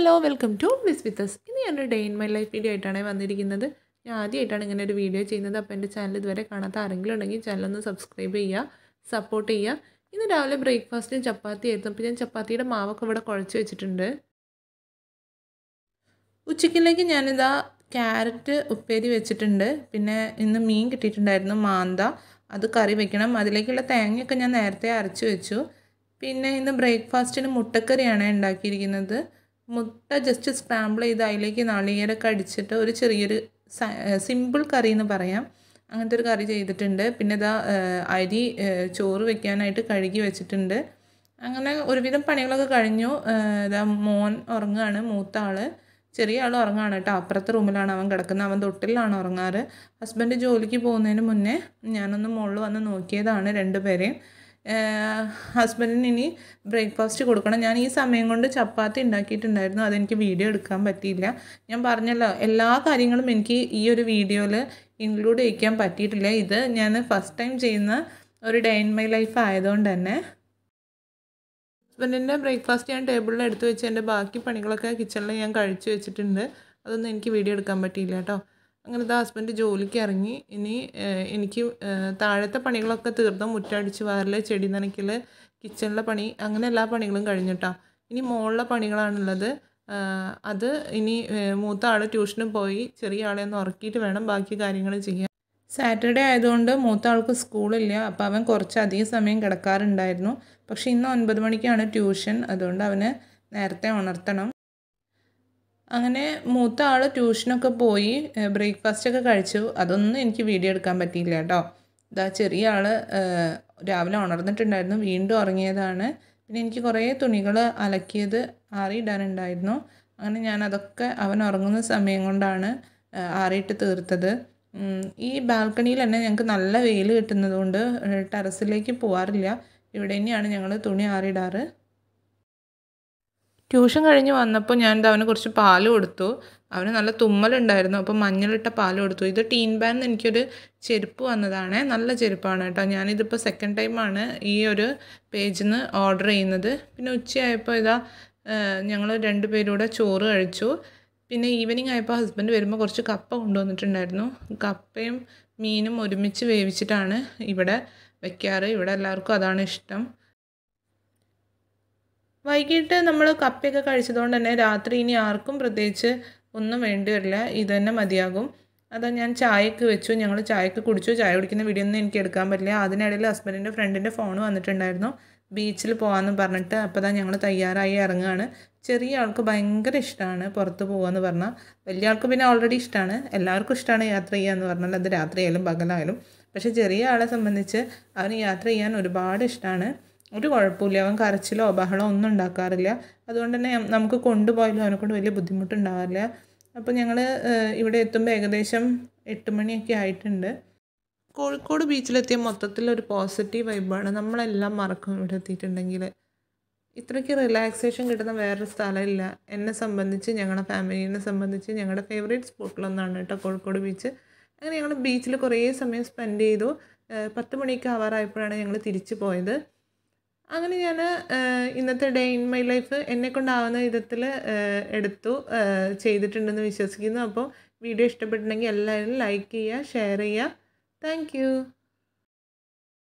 Hello welcome to bliss with us. ഇന്ന് ഞാനൊരു day in my life video ആയിട്ടാണ് വന്നിരിക്കുന്നത്. ഞാൻ ആദ്യമായിട്ടാണ് ഇങ്ങനെ ഒരു വീഡിയോ ചെയ്യുന്നത്. അപ്പോൾ എൻ്റെ ചാനൽ ഇതുവരെ കാണാത്ത ആരെങ്കിലും ഉണ്ടെങ്കിൽ ചാനലൊന്ന് സബ്സ്ക്രൈബ് ചെയ്യുക, സപ്പോർട്ട് ചെയ്യുക. ഇന്ന് രാവിലെ ബ്രേക്ക്ഫാസ്റ്റിന് ചപ്പാത്തി ആയിരുന്നു. അപ്പോൾ ഞാൻ ചപ്പാത്തിയുടെ മാവൊക്കെ ഇവിടെ കുഴച്ച് വെച്ചിട്ടുണ്ട്. ഉച്ചയ്ക്കിലേക്ക് ഞാനിതാ ക്യാരറ്റ് ഉപ്പേരി വെച്ചിട്ടുണ്ട്. പിന്നെ ഇന്ന് മീൻ കിട്ടിയിട്ടുണ്ടായിരുന്നു, മാന്ത. അത് കറി വെക്കണം. അതിലേക്കുള്ള തേങ്ങയൊക്കെ ഞാൻ നേരത്തെ അരച്ച് വെച്ചു. പിന്നെ ഇന്ന് ബ്രേക്ക്ഫാസ്റ്റിന് മുട്ടക്കറിയാണ് ഉണ്ടാക്കിയിരിക്കുന്നത്. മുട്ട ജസ്റ്റ് സ്ക്രാമ്പിൾ ചെയ്ത് അതിലേക്ക് നാളികേരമൊക്കെ അടിച്ചിട്ട് ഒരു ചെറിയൊരു സിമ്പിൾ കറി എന്ന് പറയാം, അങ്ങനത്തെ ഒരു കറി ചെയ്തിട്ടുണ്ട്. പിന്നെ ഇതാ അരി ചോറ് വെക്കാനായിട്ട് കഴുകി വെച്ചിട്ടുണ്ട്. അങ്ങനെ ഒരുവിധം പണികളൊക്കെ കഴിഞ്ഞു. ഇതാ മോൻ ഉറങ്ങുകയാണ്, മൂത്ത ആൾ. ചെറിയ ആൾ ഉറങ്ങുകയാണ് കേട്ടോ. അപ്പുറത്തെ റൂമിലാണ് അവൻ കിടക്കുന്നത്. അവൻ തൊട്ടിലാണ് ഉറങ്ങാറ്. ഹസ്ബൻഡ് ജോലിക്ക് പോകുന്നതിന് മുന്നേ ഞാനൊന്ന് മുകളിൽ വന്ന് നോക്കിയതാണ് രണ്ടുപേരെയും. ഹസ്ബൻഡിന് ഇനി ബ്രേക്ക്ഫാസ്റ്റ് കൊടുക്കണം. ഞാൻ ഈ സമയം കൊണ്ട് ചപ്പാത്തി ഉണ്ടാക്കിയിട്ടുണ്ടായിരുന്നു. അതെനിക്ക് വീഡിയോ എടുക്കാൻ പറ്റിയില്ല. ഞാൻ പറഞ്ഞല്ലോ, എല്ലാ കാര്യങ്ങളും എനിക്ക് ഈ ഒരു വീഡിയോയിൽ ഇൻക്ലൂഡ് ചെയ്യിക്കാൻ പറ്റിയിട്ടില്ല. ഇത് ഞാൻ ഫസ്റ്റ് ടൈം ചെയ്യുന്ന ഒരു ഡേ ഇൻ മൈ ലൈഫ് ആയതുകൊണ്ട് തന്നെ ഹസ്ബൻഡിൻ്റെ ബ്രേക്ക്ഫാസ്റ്റ് ഞാൻ ടേബിളിൽ എടുത്ത് വെച്ച് എൻ്റെ ബാക്കി പണികളൊക്കെ കിച്ചണിൽ ഞാൻ കഴിച്ച് വെച്ചിട്ടുണ്ട്. അതൊന്നും എനിക്ക് വീഡിയോ എടുക്കാൻ പറ്റിയില്ല കേട്ടോ. അങ്ങനെ ഇതാ ഹസ്ബൻഡ് ജോലിക്ക് ഇറങ്ങി. ഇനി എനിക്ക് താഴത്തെ പണികളൊക്കെ തീർന്നു. മുറ്റടിച്ച് വാരൽ, ചെടി നനയ്ക്കൽ, കിച്ചണിലെ പണി, അങ്ങനെ എല്ലാ പണികളും കഴിഞ്ഞിട്ടോ. ഇനി മുകളിലെ പണികളാണുള്ളത്. അത് ഇനി മൂത്ത ആൾ ട്യൂഷന് പോയി, ചെറിയ ആളെ ഒന്ന് ഉറക്കിയിട്ട് വേണം ബാക്കി കാര്യങ്ങൾ ചെയ്യാൻ. സാറ്റർഡേ ആയതുകൊണ്ട് മൂത്ത ആൾക്ക് സ്കൂളില്ല. അപ്പോൾ അവൻ കുറച്ചധികം സമയം കിടക്കാറുണ്ടായിരുന്നു. പക്ഷേ ഇന്ന് 9 മണിക്കാണ് ട്യൂഷൻ. അതുകൊണ്ട് അവന് നേരത്തെ ഉണർത്തണം. അങ്ങനെ മൂത്ത ആൾ ട്യൂഷനൊക്കെ പോയി, ബ്രേക്ക്ഫാസ്റ്റൊക്കെ കഴിച്ചു. അതൊന്നും എനിക്ക് വീഡിയോ എടുക്കാൻ പറ്റിയില്ല കേട്ടോ. ഇതാ ചെറിയ ആൾ രാവിലെ ഉണർന്നിട്ടുണ്ടായിരുന്നു, വീണ്ടും ഉറങ്ങിയതാണ്. പിന്നെ എനിക്ക് കുറേ തുണികൾ അലക്കിയത് ആറിയിടാനുണ്ടായിരുന്നു. അങ്ങനെ ഞാനതൊക്കെ അവൻ ഉറങ്ങുന്ന സമയം കൊണ്ടാണ് ആറിയിട്ട് തീർത്തത്. ഈ ബാൽക്കണിയിൽ തന്നെ ഞങ്ങൾക്ക് നല്ല വെയിൽ കിട്ടുന്നത് കൊണ്ട് ടെറസിലേക്ക് പോകാറില്ല. ഇവിടെ തന്നെയാണ് ഞങ്ങൾ തുണി ആറിയിടാറ്. ട്യൂഷൻ കഴിഞ്ഞ് വന്നപ്പോൾ ഞാൻ അവന് കുറച്ച് പാൽ കൊടുത്തു. അവന് നല്ല തുമ്മലുണ്ടായിരുന്നു. അപ്പോൾ മഞ്ഞളിട്ട പാൽ കൊടുത്തു. ഇത് ടീൻ ബാൻന്ന് എനിക്കൊരു ചെരുപ്പ് വന്നതാണ്. നല്ല ചെരുപ്പാണ് കേട്ടോ. ഞാനിതിപ്പോൾ സെക്കൻഡ് ടൈമാണ് ഈ ഒരു പേജിൽ നിന്ന് ഓർഡർ ചെയ്യുന്നത്. പിന്നെ ഉച്ചയായപ്പോൾ ഇതാ ഞങ്ങൾ രണ്ടുപേരൂടെ ചോറ് കഴിച്ചു. പിന്നെ ഈവനിങ് ആയപ്പോൾ ഹസ്ബൻഡ് വരുമ്പോൾ കുറച്ച് കപ്പ കൊണ്ടുവന്നിട്ടുണ്ടായിരുന്നു. കപ്പയും മീനും ഒരുമിച്ച് വേവിച്ചിട്ടാണ് ഇവിടെ വയ്ക്കാറ്. ഇവിടെ എല്ലാവർക്കും അതാണ് ഇഷ്ടം. വൈകിട്ട് നമ്മൾ കപ്പയൊക്കെ കഴിച്ചതുകൊണ്ട് തന്നെ രാത്രി ഇനി ആർക്കും പ്രത്യേകിച്ച് ഒന്നും വേണ്ടി വരില്ല. ഇത് തന്നെ മതിയാകും. അതാ ഞാൻ ചായയൊക്കെ വെച്ചു. ഞങ്ങൾ ചായയൊക്കെ കുടിച്ചു. ചായ കുടിക്കുന്ന വീഡിയോ ഒന്നും എനിക്ക് എടുക്കാൻ പറ്റില്ല. അതിനിടയിൽ ഹസ്ബൻഡിൻ്റെ ഫ്രണ്ടിൻ്റെ ഫോൺ വന്നിട്ടുണ്ടായിരുന്നു, ബീച്ചിൽ പോകാമെന്ന് പറഞ്ഞിട്ട്. അപ്പോൾ അതാ ഞങ്ങൾ തയ്യാറായി ഇറങ്ങുകയാണ്. ചെറിയ ആൾക്ക് ഭയങ്കര ഇഷ്ടമാണ് പുറത്ത് പോകാമെന്ന് പറഞ്ഞാൽ. വലിയ ആൾക്ക് പിന്നെ ഓൾറെഡി ഇഷ്ടമാണ്. എല്ലാവർക്കും ഇഷ്ടമാണ് യാത്ര ചെയ്യാമെന്ന് പറഞ്ഞാൽ, അത് രാത്രിയായാലും പകലായാലും. പക്ഷേ ചെറിയ ആളെ സംബന്ധിച്ച് അവന് യാത്ര ചെയ്യാൻ ഒരുപാട് ഇഷ്ടമാണ്. ഒരു കുഴപ്പമില്ല. അവൻ കരച്ചിലോ ബഹളോ ഒന്നും ഉണ്ടാക്കാറില്ല. അതുകൊണ്ട് തന്നെ നമുക്ക് കൊണ്ടുപോയാലും അവനെക്കൊണ്ട് വലിയ ബുദ്ധിമുട്ടുണ്ടാകാറില്ല. അപ്പോൾ ഞങ്ങൾ ഇവിടെ എത്തുമ്പോൾ ഏകദേശം 8 മണിയൊക്കെ ആയിട്ടുണ്ട്. കോഴിക്കോട് ബീച്ചിലെത്തിയ മൊത്തത്തിലൊരു പോസിറ്റീവ് വൈബാണ്. നമ്മളെല്ലാം മറക്കും ഇവിടെ എത്തിയിട്ടുണ്ടെങ്കിൽ. ഇത്രയ്ക്ക് റിലാക്സേഷൻ കിട്ടുന്ന വേറൊരു സ്ഥലമില്ല. എന്നെ സംബന്ധിച്ച്, ഞങ്ങളുടെ ഫാമിലീനെ സംബന്ധിച്ച് ഞങ്ങളുടെ ഫേവറേറ്റ് സ്പോട്ടിലൊന്നാണ് കേട്ടോ കോഴിക്കോട് ബീച്ച്. അങ്ങനെ ഞങ്ങൾ ബീച്ചിൽ കുറേ സമയം സ്പെൻഡ് ചെയ്തു. 10 മണിയൊക്കെ ആവാറായപ്പോഴാണ് ഞങ്ങൾ തിരിച്ചു പോയത്. അങ്ങനെ ഞാൻ ഇന്നത്തെ ഡേ ഇൻ മൈ ലൈഫ് എന്നെക്കൊണ്ടാവുന്ന വിധത്തിൽ ചെയ്തിട്ടുണ്ടെന്ന് വിശ്വസിക്കുന്നു. അപ്പോൾ വീഡിയോ ഇഷ്ടപ്പെട്ടിട്ടുണ്ടെങ്കിൽ എല്ലാവരും ലൈക്ക് ചെയ്യുക, ഷെയർ ചെയ്യുക. താങ്ക്